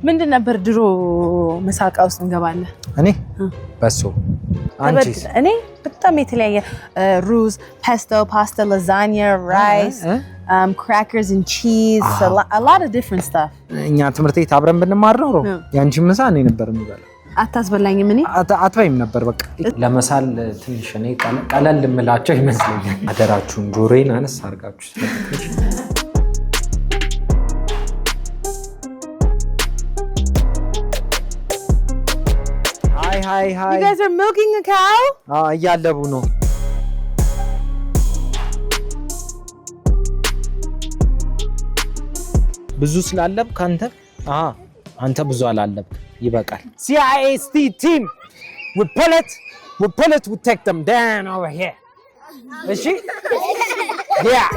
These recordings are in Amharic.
ምንድን ነበር ድሮ መሳቃ ውስጥ እንገባለን? እኔ በሶ አንቺስ? እኔ በጣም የተለያየ ሩዝ፣ ፔስቶ፣ ፓስታ፣ ላዛኛ፣ ራይስ, crackers and cheese, a lot of different stuff. እኛ ትምህርት ቤት አብረን ብንማር ነው ያንቺ ምሳ እኔ ነበር የምበላው። አታስበላኝም? እኔ አትበይም ነበር። በቃ ለመሳል ትንሽ እኔ ቀለል ልምላቸው ይመስለኛል። አደራችሁን ጆሮዬን አነስ አድርጋችሁ Hi. You guys are milking a cow? እያለቡ ነው። ብዙ ስላለብክ አንተ ብዙ አላለብክ ይበቃል። CIST team we pull it we take them down over here. እሺ yeah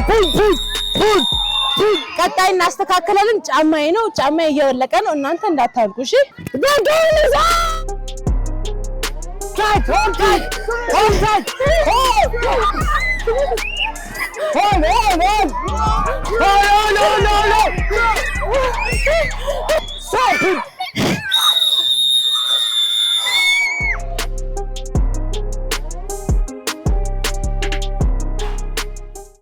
pull ቀጣይ እናስተካክላለን። ጫማዬ ነው እየወለቀ ነው። እናንተ እንዳታልቁ እሺ። hold